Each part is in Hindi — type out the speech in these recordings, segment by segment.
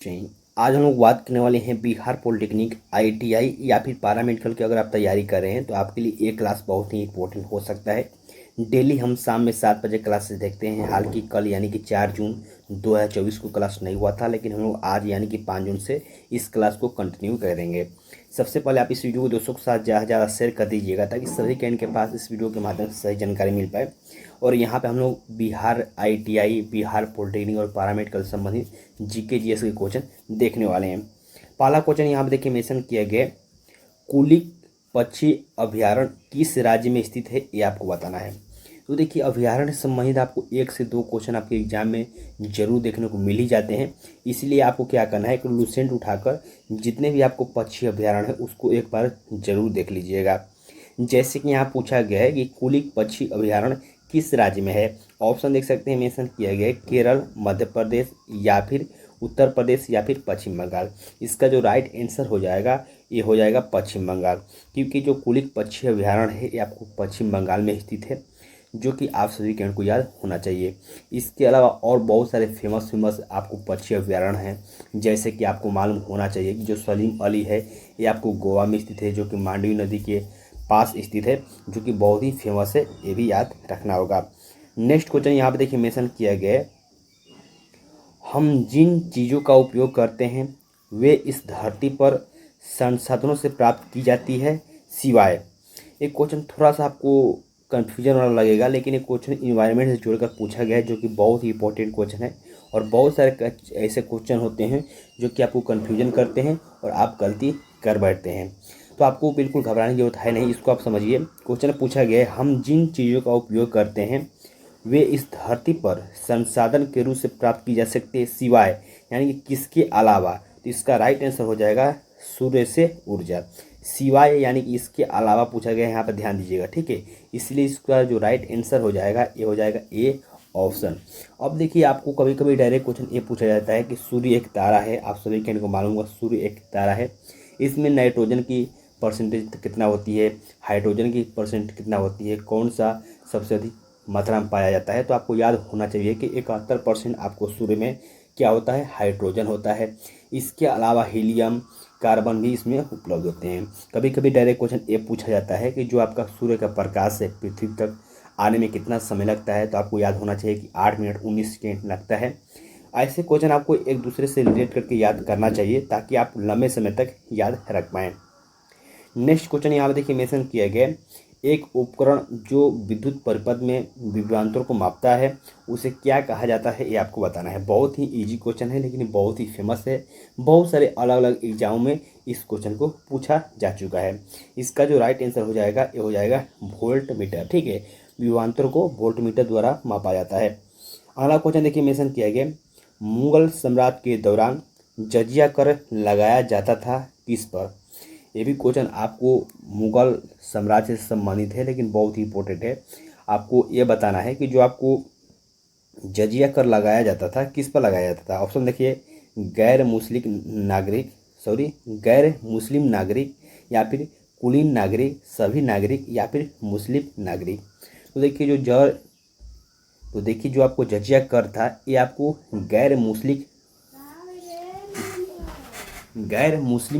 जी, आज हम लोग बात करने वाले हैं बिहार पॉलिटेक्निक आईटीआई या फिर पैरामेडिकल की अगर आप तैयारी कर रहे हैं तो आपके लिए ये क्लास बहुत ही इंपॉर्टेंट हो सकता है। डेली हम शाम में 7 बजे क्लासेस देखते हैं। हालांकि कल यानी कि 4 जून 2024 को क्लास नहीं हुआ था, लेकिन हम लोग आज यानी कि 5 जून से इस क्लास को कंटिन्यू करेंगे। सबसे पहले आप इस वीडियो को दोस्तों के साथ ज़्यादा शेयर कर दीजिएगा ताकि सभी कैंड के पास इस वीडियो के माध्यम से सही जानकारी मिल पाए। और यहाँ पे हम लोग बिहार आईटीआई, बिहार पॉलिटेक्निक और पैरामेडिकल संबंधित जीके जीएस के क्वेश्चन देखने वाले हैं। पहला क्वेश्चन यहाँ पे देखिए मेंशन किया गया, कुलिक पक्षी अभयारण्य किस राज्य में स्थित है, ये आपको बताना है। तो देखिए अभयारण्य से संबंधित आपको 1 से 2 क्वेश्चन आपके एग्जाम में जरूर देखने को मिल ही जाते हैं। इसलिए आपको क्या करना है, एक लुसेंट उठाकर जितने भी आपको पक्षी अभयारण्य है उसको एक बार जरूर देख लीजिएगा। जैसे कि यहाँ पूछा गया है कि कुलिक पक्षी अभयारण्य किस राज्य में है। ऑप्शन देख सकते हैं मेंशन किया गया है, केरल, मध्य प्रदेश या फिर उत्तर प्रदेश या फिर पश्चिम बंगाल। इसका जो राइट आंसर हो जाएगा ये हो जाएगा पश्चिम बंगाल, क्योंकि जो कुलिक पक्षी अभयारण्य है ये आपको पश्चिम बंगाल में स्थित है, जो कि आप सभी कैंड को याद होना चाहिए। इसके अलावा और बहुत सारे फेमस आपको पक्षी अभयारण्य हैं, जैसे कि आपको मालूम होना चाहिए कि जो सलीम अली है ये आपको गोवा में स्थित है, जो कि मांडवी नदी के पास स्थित है, जो कि बहुत ही फेमस है, ये भी याद रखना होगा। नेक्स्ट क्वेश्चन यहाँ पे देखिए मेंशन किया गया है, हम जिन चीज़ों का उपयोग करते हैं वे इस धरती पर संसाधनों से प्राप्त की जाती है सिवाय। एक क्वेश्चन थोड़ा सा आपको कन्फ्यूजन वाला लगेगा, लेकिन एक क्वेश्चन इन्वायरमेंट से जोड़कर पूछा गया है, जो कि बहुत ही इंपॉर्टेंट क्वेश्चन है। और बहुत सारे ऐसे क्वेश्चन होते हैं जो कि आपको कन्फ्यूजन करते हैं और आप गलती कर बैठते हैं, तो आपको बिल्कुल घबराने की जरूरत है नहीं। इसको आप समझिए। क्वेश्चन पूछा गया है, हम जिन चीज़ों का उपयोग करते हैं वे इस धरती पर संसाधन के रूप से प्राप्त की जा सकती है सिवाय, यानी कि किसके अलावा। तो इसका राइट आंसर हो जाएगा सूर्य से ऊर्जा। सिवाय यानी कि इसके अलावा पूछा गया है, यहाँ पर ध्यान दीजिएगा, ठीक है। इसलिए इसका जो राइट आंसर हो जाएगा ये हो जाएगा ए ऑप्शन। अब देखिए आपको कभी कभी डायरेक्ट क्वेश्चन ये पूछा जाता है कि सूर्य एक तारा है। आप सभी कहने को मालूम होगा सूर्य एक तारा है। इसमें नाइट्रोजन की परसेंटेज कितना होती है, हाइड्रोजन की परसेंट कितना होती है, कौन सा सबसे अधिक मात्रा में पाया जाता है। तो आपको याद होना चाहिए कि 71% आपको सूर्य में क्या होता है, हाइड्रोजन होता है। इसके अलावा हीलियम, कार्बन भी इसमें उपलब्ध होते हैं। कभी कभी डायरेक्ट क्वेश्चन ये पूछा जाता है कि जो आपका सूर्य का प्रकाश है पृथ्वी तक आने में कितना समय लगता है। तो आपको याद होना चाहिए कि 8 मिनट 19 सेकेंड लगता है। ऐसे क्वेश्चन आपको एक दूसरे से रिलेट करके याद करना चाहिए ताकि आप लंबे समय तक याद रख पाएँ। नेक्स्ट क्वेश्चन यहाँ पे देखिए मेंशन किया गया, एक उपकरण जो विद्युत परिपथ में विभवांतर को मापता है उसे क्या कहा जाता है, ये आपको बताना है। बहुत ही इजी क्वेश्चन है, लेकिन बहुत ही फेमस है। बहुत सारे अलग अलग एग्जामों में इस क्वेश्चन को पूछा जा चुका है। इसका जो राइट आंसर हो जाएगा ये हो जाएगा वोल्ट मीटर, ठीक है। विभवांतर को वोल्ट मीटर द्वारा मापा जाता है। अगला क्वेश्चन देखिए मेंशन किया गया, मुगल सम्राट के दौरान जजिया कर लगाया जाता था किस पर। ये भी क्वेश्चन आपको मुगल साम्राज्य से संबंधित है, लेकिन बहुत ही इंपॉर्टेंट है। आपको ये बताना है कि जो आपको जजिया कर लगाया जाता था किस पर लगाया जाता था। ऑप्शन देखिए, गैर मुस्लिम नागरिक या फिर कुलीन नागरिक, सभी नागरिक या फिर मुस्लिम नागरिक। तो देखिए जो आपको जजिया कर था ये आपको गैर मुस्लिम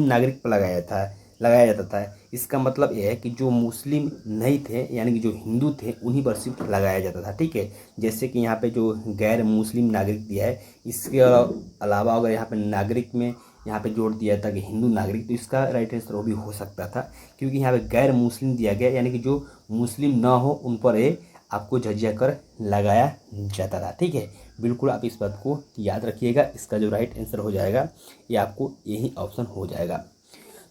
नागरिक पर लगाया जाता था। इसका मतलब यह है कि जो मुस्लिम नहीं थे यानी कि जो हिंदू थे उन्हीं पर सिर्फ लगाया जाता था, ठीक है। जैसे कि यहाँ पे जो गैर मुस्लिम नागरिक दिया है, इसके अलावा अगर यहाँ पे नागरिक में यहाँ पे जोड़ दिया था कि हिंदू नागरिक, तो इसका राइट आंसर वो भी हो सकता था, क्योंकि यहाँ पे गैर मुस्लिम दिया गया यानी कि जो मुस्लिम ना हो उन पर ये आपको जजिया कर लगाया जाता था, ठीक है। बिल्कुल आप इस बात को याद रखिएगा। इसका जो राइट आंसर हो जाएगा ये आपको यही ऑप्शन हो जाएगा।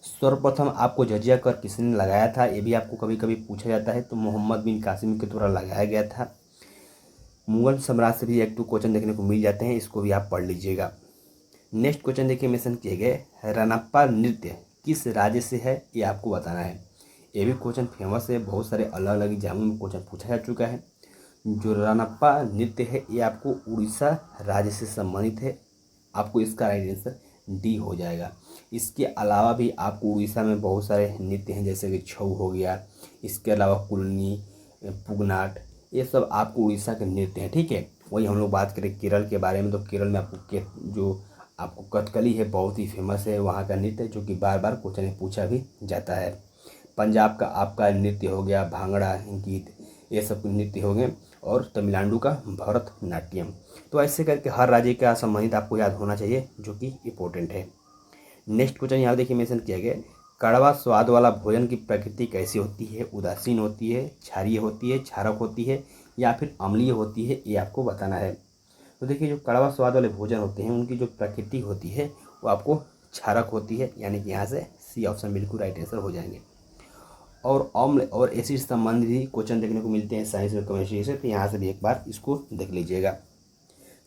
सर्वप्रथम आपको जजिया कर किसने लगाया था, ये भी आपको कभी कभी पूछा जाता है। तो मोहम्मद बिन कासिम के द्वारा लगाया गया था। मुगल सम्राट से भी 1-2 क्वेश्चन देखने को मिल जाते हैं, इसको भी आप पढ़ लीजिएगा। नेक्स्ट क्वेश्चन देखिए मेंशन किए गए, रनप्पा नृत्य किस राज्य से है, ये आपको बताना है। ये भी क्वेश्चन फेमस है, बहुत सारे अलग अलग एग्जामों में क्वेश्चन पूछा जा चुका है। जो रनप्पा नृत्य है ये आपको उड़ीसा राज्य से संबंधित है। आपको इसका राइट आंसर डी हो जाएगा। इसके अलावा भी आपको उड़ीसा में बहुत सारे नृत्य हैं, जैसे कि छऊ हो गया, इसके अलावा कुलनी, पुगनाट, ये सब आपको उड़ीसा के नृत्य हैं, ठीक है। वही हम लोग बात करें केरल के बारे में, तो केरल में आपको जो आपको कथकली है, बहुत ही फेमस है वहाँ का नृत्य, जो कि बार बार क्वेश्चन में पूछा भी जाता है। पंजाब का आपका नृत्य हो गया भांगड़ा गीत, ये सब नृत्य हो गए, और तमिलनाडु का भरतनाट्यम। तो ऐसे करके हर राज्य का संबंधित आपको याद होना चाहिए, जो कि इम्पोर्टेंट है। नेक्स्ट क्वेश्चन यहाँ देखिए मेंशन किया गया, कड़वा स्वाद वाला भोजन की प्रकृति कैसी होती है? उदासीन होती है, क्षारीय होती है, क्षारक होती है, या फिर अम्लीय होती है? ये आपको बताना है। तो देखिए जो कड़वा स्वाद वाले भोजन होते हैं उनकी जो प्रकृति होती है वो आपको क्षारक होती है, यानी कि यहाँ से सी ऑप्शन बिल्कुल राइट आंसर हो जाएंगे। और अम्ल और एसिड संबंधी भी क्वेश्चन देखने को मिलते हैं साइंस में, केमिस्ट्री से, तो यहाँ से भी एक बार इसको देख लीजिएगा।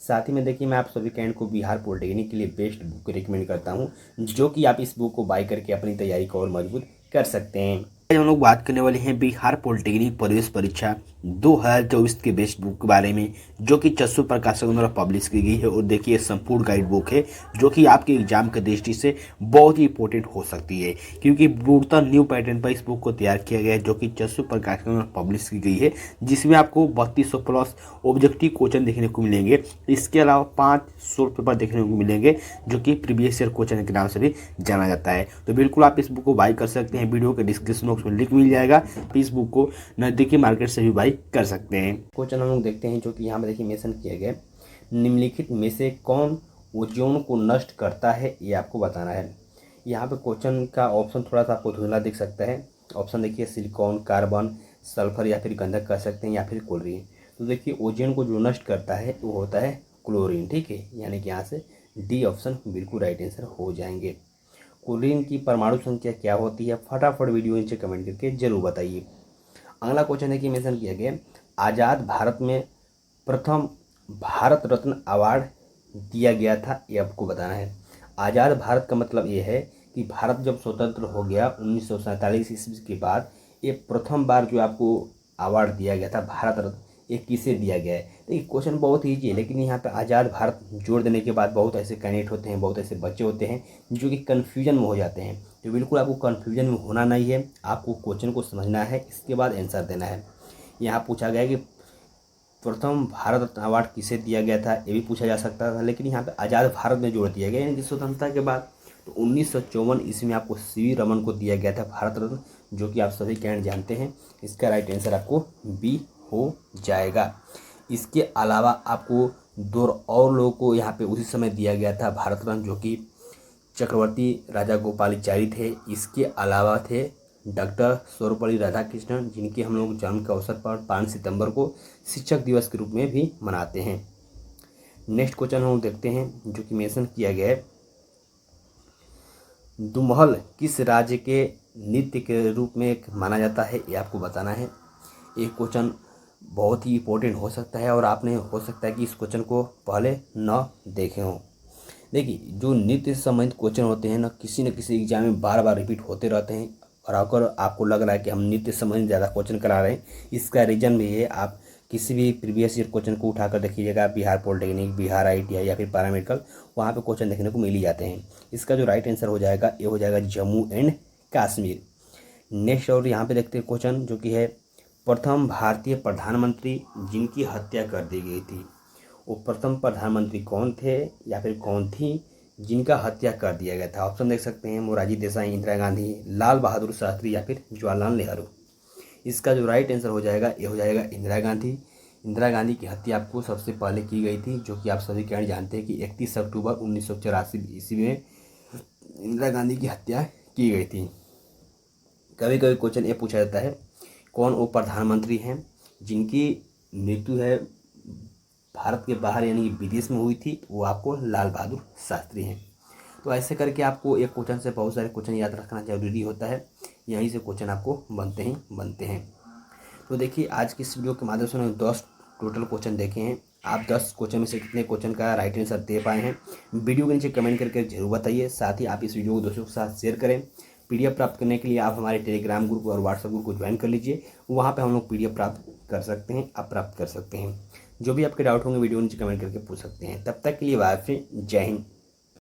साथ ही में देखिए मैं आप सभी कैंड को बिहार पॉलिटेक्निक के लिए बेस्ट बुक रिकमेंड करता हूँ, जो कि आप इस बुक को बाय करके अपनी तैयारी को और मजबूत कर सकते हैं। आज हम लोग बात करने वाले हैं बिहार पॉलिटेक्निक प्रवेश परीक्षा 2024 के बेस्ट बुक के बारे में, जो कि चस्सू प्रकाशक द्वारा पब्लिश की गई है। और देखिए संपूर्ण गाइड बुक है, जो कि आपके एग्जाम के दृष्टि से बहुत ही इंपॉर्टेंट हो सकती है, क्योंकि पूर्णतः न्यू पैटर्न पर इस बुक को तैयार किया गया है, जो कि चस्सू प्रकाशक द्वारा पब्लिश की गई है, जिसमें आपको 3200 प्लस ऑब्जेक्टिव क्वेश्चन देखने को मिलेंगे। इसके अलावा 5 शॉर्ट पेपर देखने को मिलेंगे, जो कि प्रीवियस ईयर क्वेश्चन के नाम से भी जाना जाता है। तो बिल्कुल आप इस बुक को बाय कर सकते हैं, वीडियो के डिस्क्रिप्शन बॉक्स में लिंक मिल जाएगा। इस बुक को नज़दीकी मार्केट से भी बाय कर सकते हैं। क्वेश्चन हम लोग देखते हैं, जो कि यहाँ पर देखिए मेंशन किया गया, निम्नलिखित में से कौन ओजोन को नष्ट करता है? ये आपको बताना है। यहाँ पे क्वेश्चन का ऑप्शन थोड़ा सा आपको धुंधला दिख सकता है। ऑप्शन देखिए सिलिकॉन, कार्बन, सल्फर, या फिर गंधक कर सकते हैं, या फिर क्लोरीन। तो देखिए ओजोन को जो नष्ट करता है वो होता है क्लोरीन, ठीक है, यानी कि यहाँ से डी ऑप्शन बिल्कुल राइट आंसर हो जाएंगे। क्लोरीन की परमाणु संख्या क्या होती है? फटाफट वीडियो नीचे कमेंट करके जरूर बताइए। अगला क्वेश्चन है कि मेंशन किया गया, आज़ाद भारत में प्रथम भारत रत्न अवार्ड दिया गया था, ये आपको बताना है। आज़ाद भारत का मतलब ये है कि भारत जब स्वतंत्र हो गया 1947 ईस्वी के बाद, ये प्रथम बार जो आपको अवार्ड दिया गया था भारत रत्न, ये किसे दिया गया है? देखिए क्वेश्चन बहुत ईजी है, लेकिन यहाँ पे आज़ाद भारत जोड़ देने के बाद बहुत ऐसे कैंडिडेट होते हैं, बहुत ऐसे बच्चे होते हैं जो कि कन्फ्यूजन में हो जाते हैं। तो बिल्कुल आपको कन्फ्यूजन में होना नहीं है, आपको क्वेश्चन को समझना है, इसके बाद आंसर देना है। यहाँ पूछा गया कि प्रथम भारत रत्न अवार्ड किसे दिया गया था, ये भी पूछा जा सकता था, लेकिन यहाँ पे आज़ाद भारत में जोड़ दिया गया, यानी कि स्वतंत्रता के बाद। तो 1954 ईस्वी में आपको सीवी रमन को दिया गया था भारत रत्न, जो कि आप सभी कैंड जानते हैं। इसका राइट आंसर आपको बी हो जाएगा। इसके अलावा आपको 2 और लोगों को यहाँ पे उसी समय दिया गया था भारत रत्न, जो कि चक्रवर्ती राजा गोपालाचारी थे। इसके अलावा थे डॉक्टर सर्वपल्ली राधाकृष्णन, जिनके हम लोग जन्म के अवसर पर 5 सितंबर को शिक्षक दिवस के रूप में भी मनाते हैं। नेक्स्ट क्वेश्चन हम लोग देखते हैं, जो कि मेंशन किया गया है, दुमहल किस राज्य के नृत्य के रूप में माना जाता है? ये आपको बताना है। ये क्वेश्चन बहुत ही इंपॉर्टेंट हो सकता है, और आपने हो सकता है कि इस क्वेश्चन को पहले न देखे हों। देखिए जो नृत्य से संबंधित क्वेश्चन होते हैं ना, किसी न किसी एग्जाम में बार बार रिपीट होते रहते हैं, और अगर आपको लग रहा है कि हम नृत्य से संबंधित ज़्यादा क्वेश्चन करा रहे हैं, इसका रीज़न भी है, आप किसी भी प्रीवियस ईयर क्वेश्चन को उठाकर देखिएगा, बिहार पॉलिटेक्निक, बिहार ITI या फिर पैरामेडिकल, वहाँ पे क्वेश्चन देखने को मिल ही जाते हैं। इसका जो राइट आंसर हो जाएगा, ये हो जाएगा जम्मू एंड कश्मीर। नेक्स्ट और यहाँ पे देखते हैं क्वेश्चन, जो कि है प्रथम भारतीय प्रधानमंत्री जिनकी हत्या कर दी गई थी, वो प्रथम प्रधानमंत्री कौन थे या फिर कौन थी जिनका हत्या कर दिया गया था? ऑप्शन देख सकते हैं, मोरारजी देसाई, इंदिरा गांधी, लाल बहादुर शास्त्री, या फिर जवाहरलाल नेहरू। इसका जो राइट आंसर हो जाएगा, ये हो जाएगा इंदिरा गांधी। इंदिरा गांधी की हत्या आपको सबसे पहले की गई थी, जो कि आप सभी कैंड जानते हैं कि 31 अक्टूबर 1984 ईस्वी में इंदिरा गांधी की हत्या की गई थी। कभी कभी क्वेश्चन ये पूछा जाता है, कौन वो प्रधानमंत्री हैं जिनकी मृत्यु है भारत के बाहर यानी कि विदेश में हुई थी? वो आपको लाल बहादुर शास्त्री हैं। तो ऐसे करके आपको एक क्वेश्चन से बहुत सारे क्वेश्चन याद रखना जरूरी होता है, यहीं से क्वेश्चन आपको बनते हैं। तो देखिए आज की इस वीडियो के माध्यम से उन्होंने 10 टोटल क्वेश्चन देखे हैं। आप 10 क्वेश्चन में से कितने क्वेश्चन का राइट आंसर दे पाए हैं, वीडियो के नीचे कमेंट करके जरूर बताइए। साथ ही आप इस वीडियो को दोस्तों के साथ शेयर करें। PDF प्राप्त करने के लिए आप हमारे टेलीग्राम ग्रुप और व्हाट्सएप ग्रुप को ज्वाइन कर लीजिए, वहाँ पे हम लोग PDF प्राप्त कर सकते हैं, आप प्राप्त कर सकते हैं। जो भी आपके डाउट होंगे वीडियो नीचे कमेंट करके पूछ सकते हैं। तब तक के लिए बाय, जय हिंद।